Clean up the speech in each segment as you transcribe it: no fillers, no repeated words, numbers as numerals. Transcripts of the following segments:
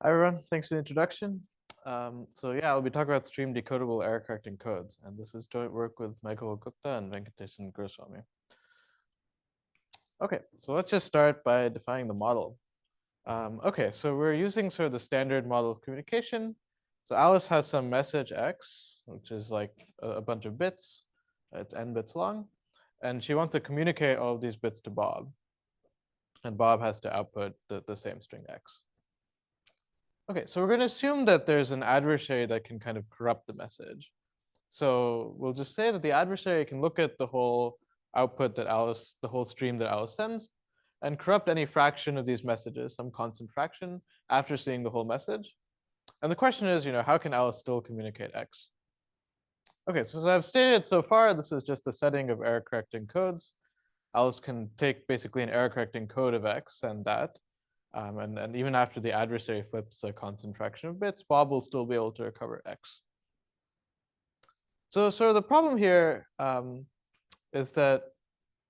Hi everyone, thanks for the introduction. I'll be talking about stream decodable error correcting codes, and this is joint work with Meghal Gupta and Venkatesan Guruswami. Okay, so let's just start by defining the model. So we're using sort of the standard model of communication. So Alice has some message X, which is like a bunch of bits. It's n bits long, and she wants to communicate all of these bits to Bob, and Bob has to output the same string X. Okay, so we're going to assume that there's an adversary that can kind of corrupt the message. So we'll just say that the adversary can look at the whole output that Alice, the whole stream that Alice sends, and corrupt any fraction of these messages, some constant fraction, after seeing the whole message. And the question is, how can Alice still communicate X? Okay, so as I've stated so far, this is just a setting of error correcting codes. Alice can take basically an error correcting code of X and that. And even after the adversary flips a constant fraction of bits, Bob will still be able to recover X. So sort of the problem here is that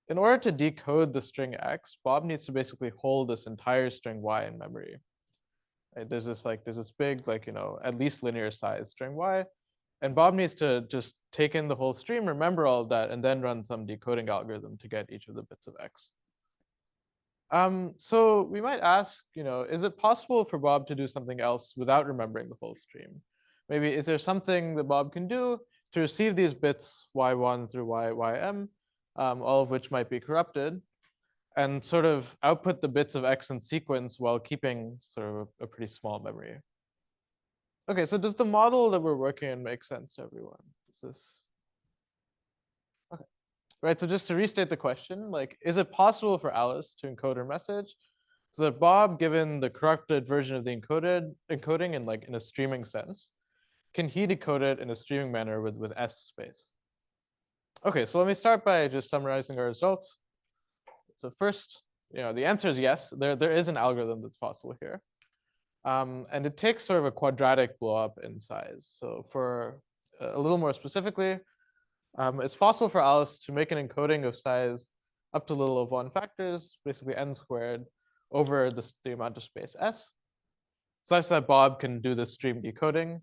in order to decode the string X, Bob needs to basically hold this entire string Y in memory. Right? There's this big, at least linear size string Y. And Bob needs to just take in the whole stream, remember all of that, and then run some decoding algorithm to get each of the bits of X. So we might ask, is it possible for Bob to do something else without remembering the whole stream? Maybe is there something that Bob can do to receive these bits y1 through ym, all of which might be corrupted, and sort of output the bits of X in sequence while keeping sort of a pretty small memory? Okay, so does the model that we're working in make sense to everyone? Is this okay? Right, so just to restate the question, is it possible for Alice to encode her message so that Bob, given the corrupted version of the encoding in a streaming sense, can he decode it in a streaming manner with S space? Okay, so let me start by just summarizing our results. So first, the answer is yes. There is an algorithm that's possible here. And it takes sort of a quadratic blow-up in size. So for a little more specifically, it's possible for Alice to make an encoding of size up to little of 1 factors, basically n squared, over the amount of space S, such that Bob can do this stream decoding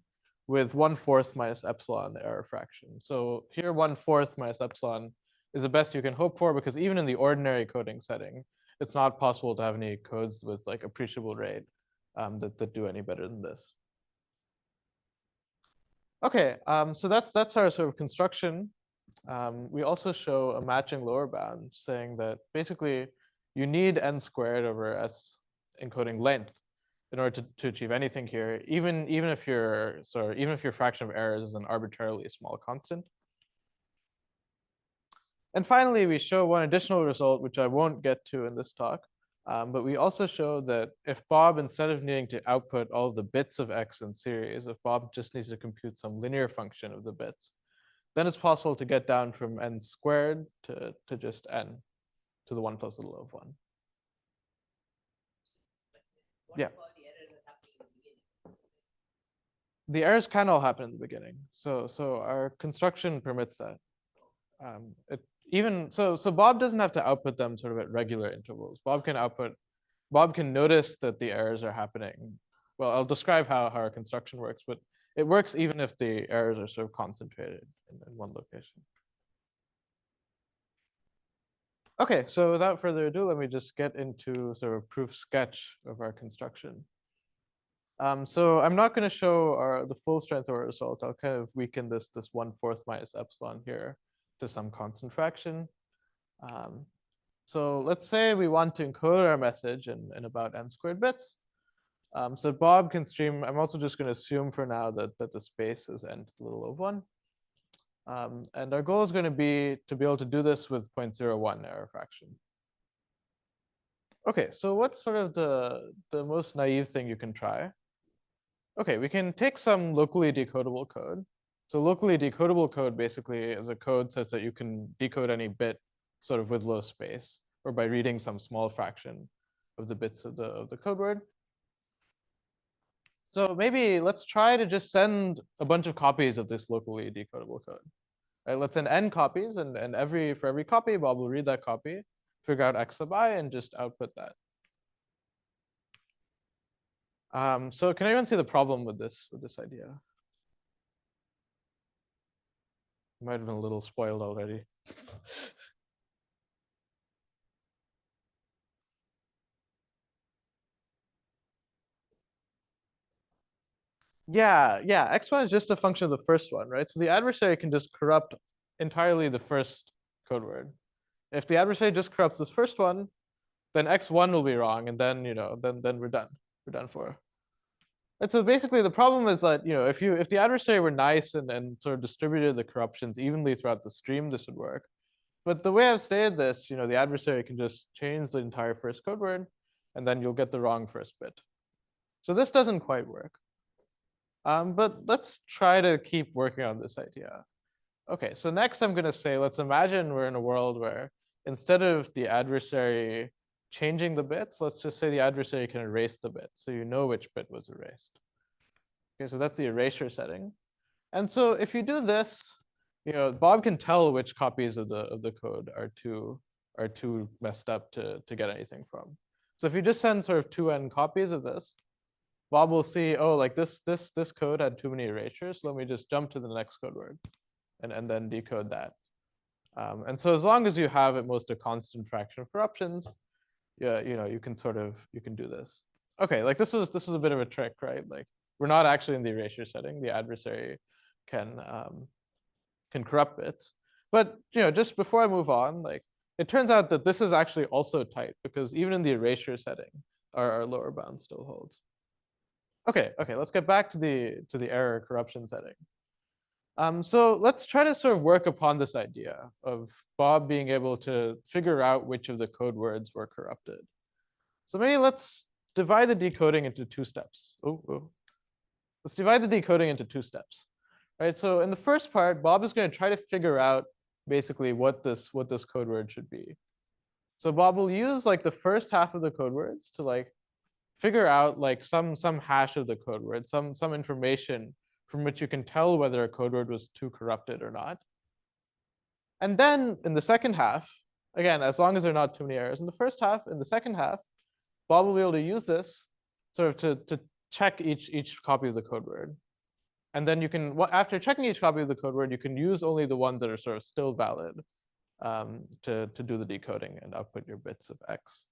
with 1/4 minus epsilon error fraction. So here 1/4 minus epsilon is the best you can hope for, because even in the ordinary coding setting, it's not possible to have any codes with appreciable rate that do any better than this. Okay, so that's our sort of construction. We also show a matching lower bound saying that basically you need n squared over S encoding length in order to achieve anything here, even if your fraction of errors is an arbitrarily small constant. And finally, we show one additional result, which I won't get to in this talk, but we also show that if Bob, instead of needing to output all of the bits of X in series, if Bob just needs to compute some linear function of the bits, then it's possible to get down from n squared to just n to the 1 plus little of 1. Yeah. The errors can all happen in the beginning. So our construction permits that. So Bob doesn't have to output them sort of at regular intervals. Bob can notice that the errors are happening. Well, I'll describe how our construction works, but it works even if the errors are sort of concentrated in one location. Okay, so without further ado, let me just get into sort of a proof sketch of our construction. So I'm not going to show the full strength of our result. I'll kind of weaken this 1/4 minus epsilon here to some constant fraction. So let's say we want to encode our message in about n squared bits. So Bob can stream. I'm also just going to assume for now that the space is n to the little of 1. And our goal is going to be able to do this with 0.01 error fraction. Okay, so what's sort of the most naive thing you can try? Okay, we can take some locally decodable code. So locally decodable code basically is a code such that you can decode any bit sort of with low space, or by reading some small fraction of the bits of the code word. So maybe let's try to just send a bunch of copies of this locally decodable code. Right, let's send n copies, and for every copy, Bob will read that copy, figure out x sub I, and just output that. So can anyone see the problem with this idea? Might have been a little spoiled already. Yeah, x1 is just a function of the first one, right? So the adversary can just corrupt entirely the first code word. If the adversary just corrupts this first one, then x1 will be wrong, and then then we're done. We're done for. And so basically the problem is that if the adversary were nice and sort of distributed the corruptions evenly throughout the stream, this would work. But the way I've stated this, the adversary can just change the entire first code word, and then you'll get the wrong first bit. So this doesn't quite work. But let's try to keep working on this idea. Okay, so next I'm going to say, let's imagine we're in a world where instead of the adversary changing the bits, let's just say the adversary can erase the bit, so you know which bit was erased. Okay, so that's the erasure setting. And so if you do this, Bob can tell which copies of the code are too messed up to get anything from. So if you just send sort of 2n copies of this, Bob will see, oh, like this code had too many erasures. So let me just jump to the next code word and then decode that. And so as long as you have at most a constant fraction of corruptions, yeah, you can do this. Okay, like this was a bit of a trick, right? Like we're not actually in the erasure setting. The adversary can corrupt bits. But just before I move on, like it turns out that this is actually also tight because even in the erasure setting, our lower bound still holds. Okay, let's get back to the error corruption setting. So let's try to sort of work upon this idea of Bob being able to figure out which of the code words were corrupted. So maybe let's divide the decoding into 2 steps. Let's divide the decoding into 2 steps. Right, so in the first part, Bob is going to try to figure out basically what this code word should be. So Bob will use like the first half of the code words to like figure out like some hash of the code word, some information from which you can tell whether a code word was too corrupted or not. And then in the second half, again, as long as there are not too many errors in the first half, in the second half, Bob will be able to use this sort of to check each copy of the code word. And then you can, after checking each copy of the code word, you can use only the ones that are sort of still valid to do the decoding and output your bits of X.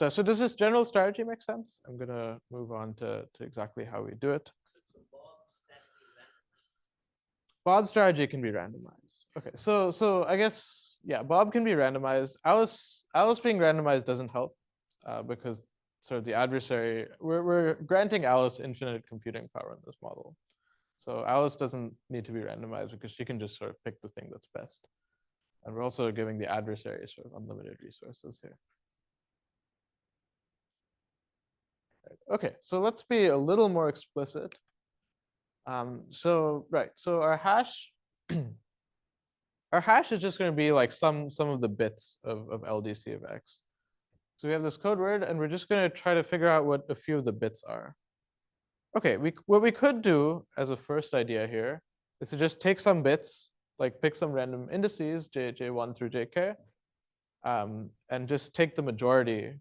So does this general strategy make sense? I'm going to move on to exactly how we do it. Bob's strategy can be randomized. Okay, so I guess, yeah, Bob can be randomized. Alice being randomized doesn't help because sort of the adversary, we're granting Alice infinite computing power in this model. So Alice doesn't need to be randomized because she can just sort of pick the thing that's best. And we're also giving the adversary sort of unlimited resources here. Okay, so let's be a little more explicit. So our hash, our hash is just going to be like some of the bits of LDC of X. So we have this code word, and we're just going to try to figure out what a few of the bits are. Okay, what we could do as a first idea here is to just take some bits, like pick some random indices, J1 through JK, and just take the majority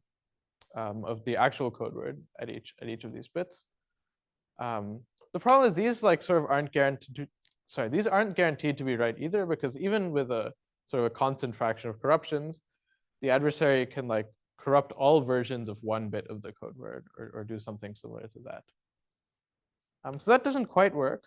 of the actual code word at each of these bits. The problem is these like sort of aren't guaranteed to, these aren't guaranteed to be right either, because even with a sort of a constant fraction of corruptions, the adversary can like corrupt all versions of one bit of the code word or do something similar to that. So that doesn't quite work.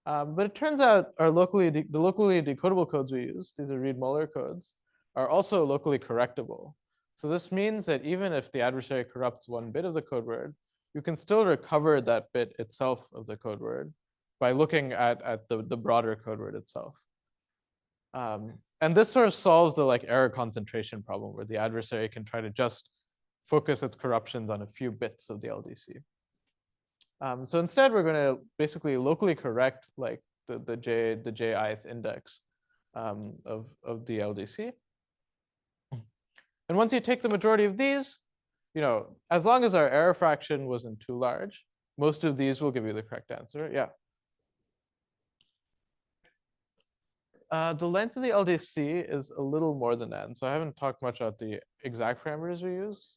But it turns out the locally decodable codes we use, these are Reed-Muller codes, are also locally correctable. So this means that even if the adversary corrupts one bit of the code word, you can still recover that bit itself of the code word by looking at the broader code word itself. And this sort of solves the like error concentration problem where the adversary can try to just focus its corruptions on a few bits of the LDC. So instead, we're going to basically locally correct like the jith index of the LDC. And once you take the majority of these, as long as our error fraction wasn't too large, most of these will give you the correct answer. Yeah. The length of the LDC is a little more than n, so I haven't talked much about the exact parameters we use.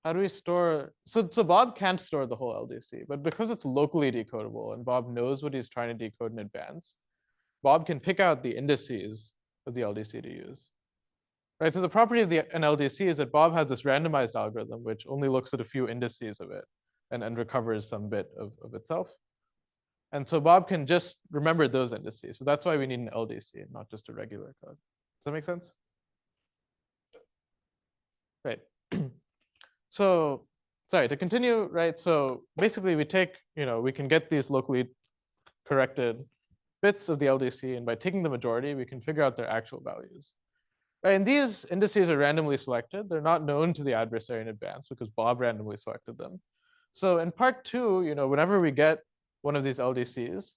How do we store? So Bob can't store the whole LDC, but because it's locally decodable and Bob knows what he's trying to decode in advance, Bob can pick out the indices of the LDC to use. Right, so the property of an LDC is that Bob has this randomized algorithm which only looks at a few indices of it and recovers some bit of itself. And so Bob can just remember those indices. So that's why we need an LDC and not just a regular code. Does that make sense? Right. So, sorry, to continue, right? So basically we take, we can get these locally corrected bits of the LDC, and by taking the majority, we can figure out their actual values. Right, and these indices are randomly selected. They're not known to the adversary in advance because Bob randomly selected them. So in part two, whenever we get one of these LDCs,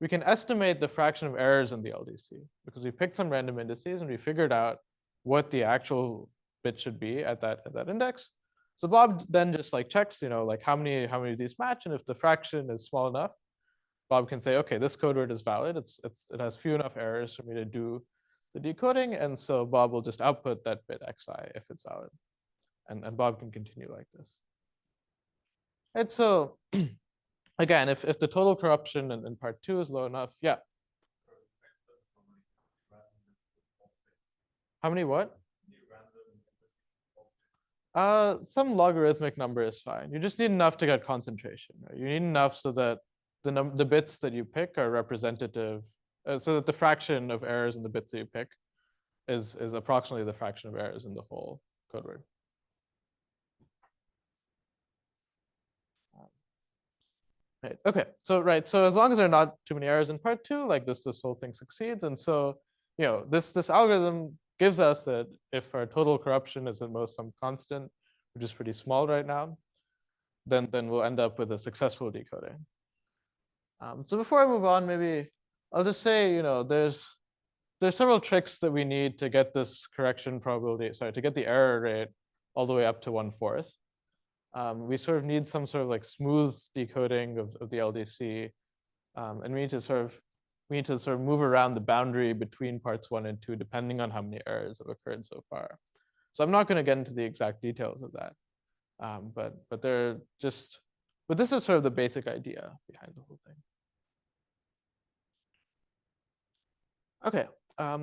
we can estimate the fraction of errors in the LDC because we picked some random indices and we figured out what the actual bit should be at that index. So Bob then just like checks, like how many of these match, and if the fraction is small enough, Bob can say, okay, this code word is valid. It has few enough errors for me to do the decoding, and so Bob will just output that bit xi if it's valid, and Bob can continue like this. And so again, if the total corruption in part two is low enough, yeah. How many what? Some logarithmic number is fine. You just need enough to get concentration. Right? You need enough so that the bits that you pick are representative, so that the fraction of errors in the bits that you pick is approximately the fraction of errors in the whole code word. Right. Okay. So So as long as there are not too many errors in part two, like this whole thing succeeds. And so this algorithm gives us that if our total corruption is at most some constant, which is pretty small right now, then we'll end up with a successful decoding. So before I move on, maybe I'll just say there's several tricks that we need to get this correction probability, to get the error rate all the way up to 1/4. We sort of need some sort of like smooth decoding of the LDC, and we need to sort of move around the boundary between parts 1 and 2 depending on how many errors have occurred so far. So I'm not going to get into the exact details of that, but this is sort of the basic idea behind the whole thing. Okay,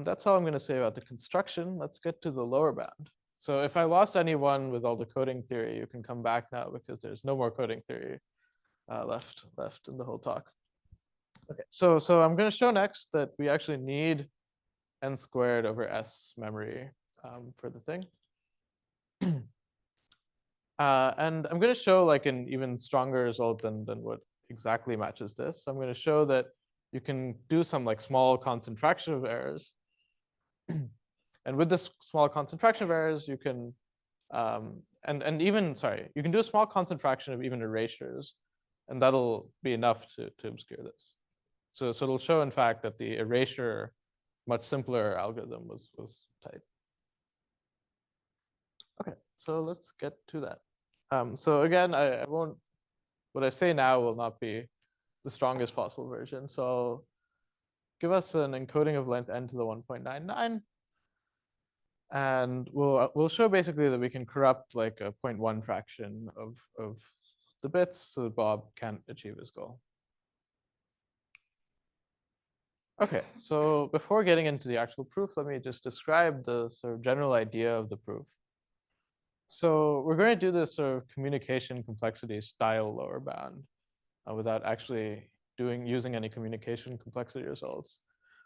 that's all I'm going to say about the construction. Let's get to the lower bound. So if I lost anyone with all the coding theory, you can come back now because there's no more coding theory left in the whole talk. Okay, so I'm going to show next that we actually need n squared over s memory for the thing. And I'm going to show like an even stronger result than what exactly matches this. So I'm going to show that you can do some like small constant fraction of errors. And with this small constant fraction of errors, you can, you can do a small constant fraction of even erasures, and that'll be enough to obscure this. So it'll show, in fact, that the erasure, much simpler algorithm was tight. Okay, so let's get to that. So again, I won't, what I say now will not be the strongest possible version. So I'll give us an encoding of length n to the 1.99. And we'll show basically that we can corrupt like a 0.1 fraction of the bits so that Bob can't achieve his goal. Okay, so before getting into the actual proof, let me just describe the sort of general idea of the proof. So we're going to do this sort of communication complexity style lower bound without actually using any communication complexity results.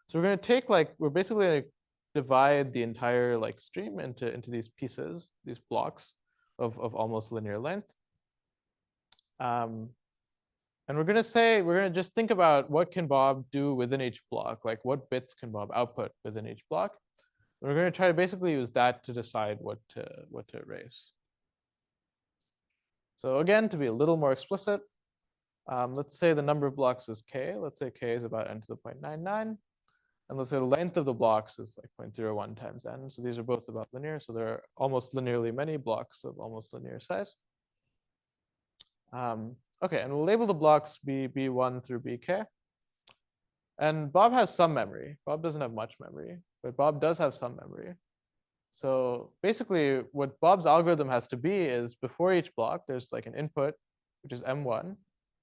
So we're going to take we're basically going to divide the entire like stream into these pieces, these blocks of almost linear length. And we're going to just think about what can Bob do within each block, like what bits can Bob output within each block. And we're going to try to basically use that to decide what to erase. So again, to be a little more explicit, let's say the number of blocks is k. Let's say k is about n to the 0.99. And let's say the length of the blocks is like 0.01 times n. So these are both about linear. So there are almost linearly many blocks of almost linear size. Okay, and we'll label the blocks B1 through Bk. And Bob has some memory. Bob doesn't have much memory, but Bob does have some memory. So basically what Bob's algorithm has to be is before each block, there's like an input, which is M1,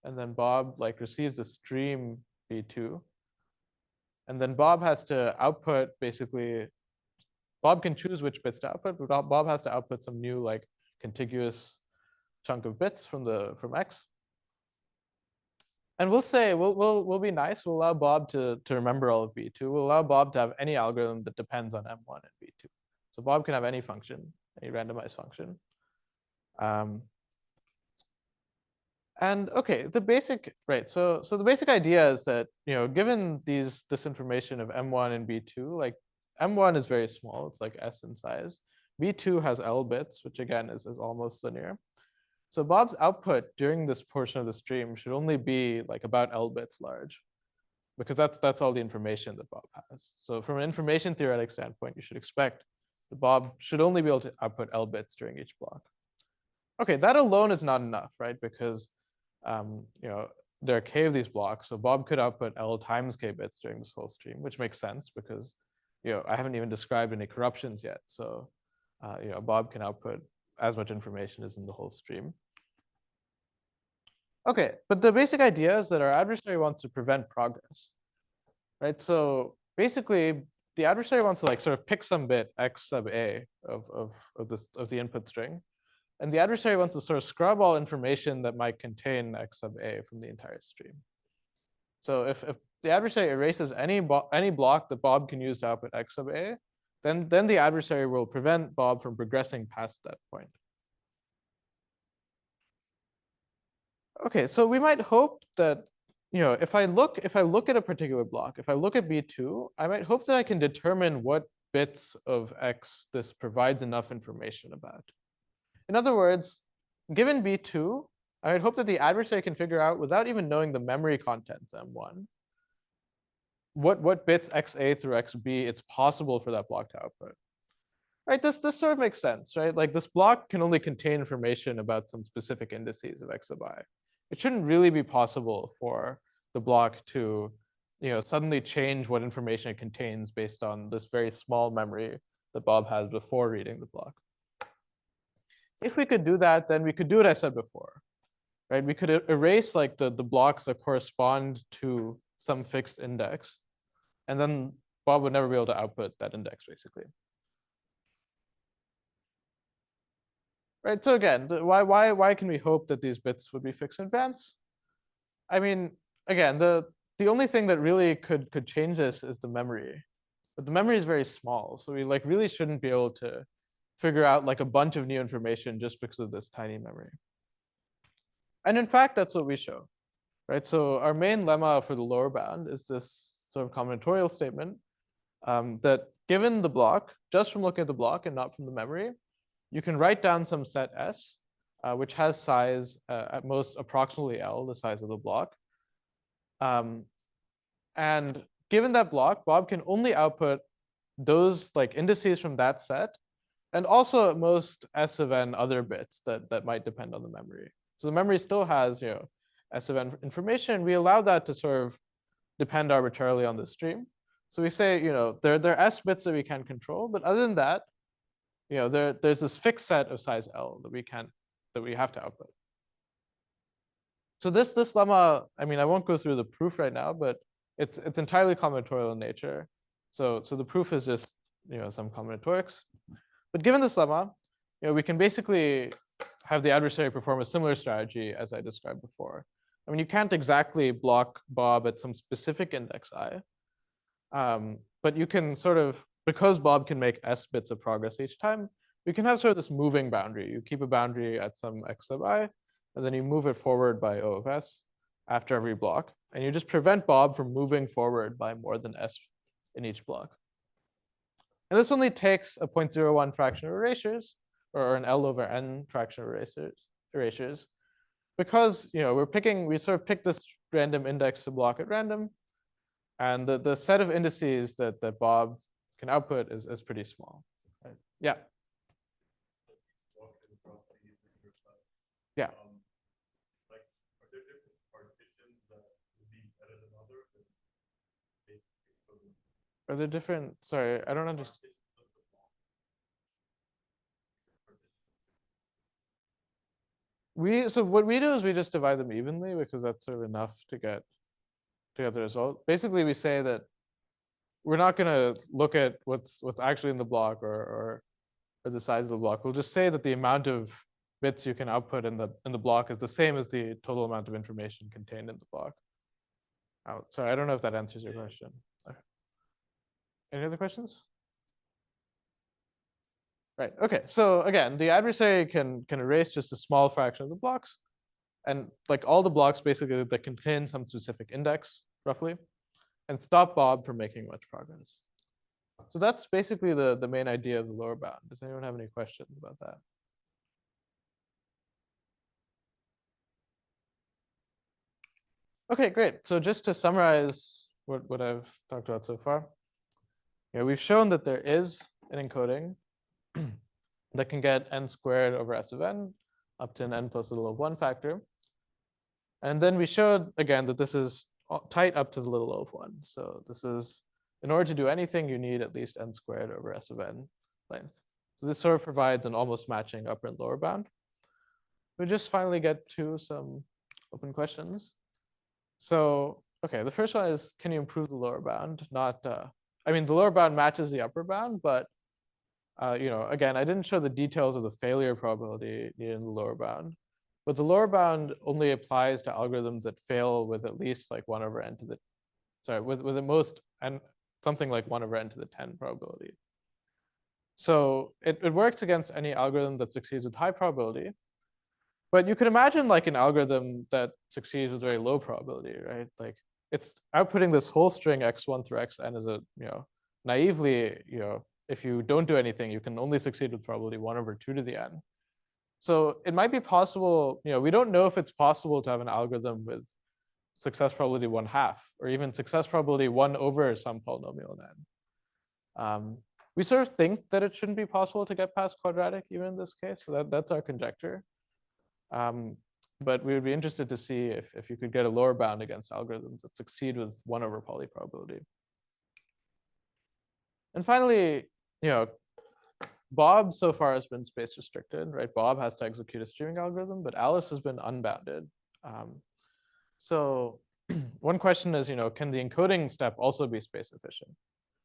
and then Bob like receives a stream B2. And then Bob has to output basically, Bob can choose which bits to output, but Bob has to output some new like contiguous chunk of bits from X. And we'll say we'll be nice. We'll allow Bob to remember all of B2. We'll allow Bob to have any algorithm that depends on M1 and B2. So Bob can have any function, any randomized function. And okay, the basic right. So the basic idea is that given this information of M1 and B2, like M1 is very small. It's like S in size. B2 has L bits, which again is almost linear. So Bob's output during this portion of the stream should only be like about L bits large, because that's all the information that Bob has. So from an information theoretic standpoint, you should expect that Bob should only be able to output L bits during each block. Okay, that alone is not enough, right? Because there are k of these blocks, so Bob could output L times k bits during this whole stream, which makes sense because I haven't even described any corruptions yet. So Bob can output as much information as in the whole stream. Okay, but the basic idea is that our adversary wants to prevent progress, right? So basically, the adversary wants to like sort of pick some bit x sub a of the input string, and the adversary wants to sort of scrub all information that might contain x sub a from the entire stream. So if the adversary erases any block that Bob can use to output x sub a, then the adversary will prevent Bob from progressing past that point. Okay, so we might hope that if I look at a particular block, if I look at B2, I might hope that I can determine what bits of X this provides enough information about. In other words, given B2, I would hope that the adversary can figure out, without even knowing the memory contents M1, what bits XA through XB it's possible for that block to output. Right, this sort of makes sense, right? Like this block can only contain information about some specific indices of X sub I. It shouldn't really be possible for the block to suddenly change what information it contains based on this very small memory that Bob has before reading the block. If we could do that, then we could do what I said before, right? We could erase like the blocks that correspond to some fixed index, and then Bob would never be able to output that index, basically. Right, so again, why can we hope that these bits would be fixed in advance? I mean, again, the only thing that really could change this is the memory, but the memory is very small, so we like really shouldn't be able to figure out like a bunch of new information just because of this tiny memory. And in fact, that's what we show, right? So our main lemma for the lower bound is this sort of combinatorial statement that given the block, just from looking at the block and not from the memory, you can write down some set S, which has size at most approximately L, the size of the block. And given that block, Bob can only output those like indices from that set, and also at most S of n other bits that might depend on the memory. So the memory still has S of n information, and we allow that to sort of depend arbitrarily on the stream. So we say there are S bits that we can control, but other than that, there's this fixed set of size L that we have to output. So this lemma, I mean, I won't go through the proof right now, but it's entirely combinatorial in nature. So the proof is just some combinatorics. But given this lemma, we can basically have the adversary perform a similar strategy as I described before. I mean, you can't exactly block Bob at some specific index I, but you can sort of, because Bob can make S bits of progress each time, we can have sort of this moving boundary. You keep a boundary at some X sub I, and then you move it forward by O of S after every block. And you just prevent Bob from moving forward by more than S in each block. And this only takes a 0.01 fraction of erasures, or an L over N fraction of erasures, because we sort of pick this random index to block at random, and the set of indices that Bob can output is pretty small. Right? Yeah. Yeah. Are there different? Sorry, I don't understand. So what we do is we just divide them evenly because that's sort of enough to get the result. Basically, we say that we're not going to look at what's actually in the block or the size of the block. We'll just say that the amount of bits you can output in the block is the same as the total amount of information contained in the block. Oh, sorry, I don't know if that answers your question. Okay. Any other questions? Right. Okay. So again, the adversary can erase just a small fraction of the blocks, and like all the blocks basically that contain some specific index, roughly, and stop Bob from making much progress. So that's basically the main idea of the lower bound. Does anyone have any questions about that? Okay, great. So just to summarize what I've talked about so far, we've shown that there is an encoding that can get n squared over s of n up to an n plus a little of 1 factor. And then we showed, again, that this is tight up to the little o of 1. So this is, in order to do anything, you need at least n squared over s of n length. So this sort of provides an almost matching upper and lower bound. We just finally get to some open questions. So, okay, the first one is, can you improve the lower bound? I mean, the lower bound matches the upper bound, but again, I didn't show the details of the failure probability needed in the lower bound. But the lower bound only applies to algorithms that fail with at least like 1 over n to the, sorry, with at most n, something like 1 over n to the 10 probability. So it works against any algorithm that succeeds with high probability. But you could imagine like an algorithm that succeeds with very low probability, right? Like it's outputting this whole string x1 through xn as a, naively, if you don't do anything, you can only succeed with probability 1 over 2 to the n. So it might be possible, we don't know if it's possible to have an algorithm with success probability 1/2, or even success probability 1 over some polynomial n. We sort of think that it shouldn't be possible to get past quadratic even in this case, so that's our conjecture. But we would be interested to see if you could get a lower bound against algorithms that succeed with 1 over poly probability. And finally, Bob so far has been space restricted, right? Bob has to execute a streaming algorithm, but Alice has been unbounded. So one question is, can the encoding step also be space efficient?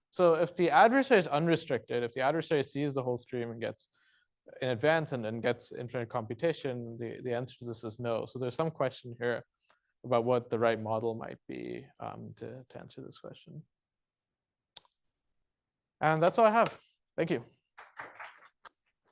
So if the adversary is unrestricted, if the adversary sees the whole stream and gets in advance and gets infinite computation, the answer to this is no. So there's some question here about what the right model might be to answer this question. And that's all I have. Thank you.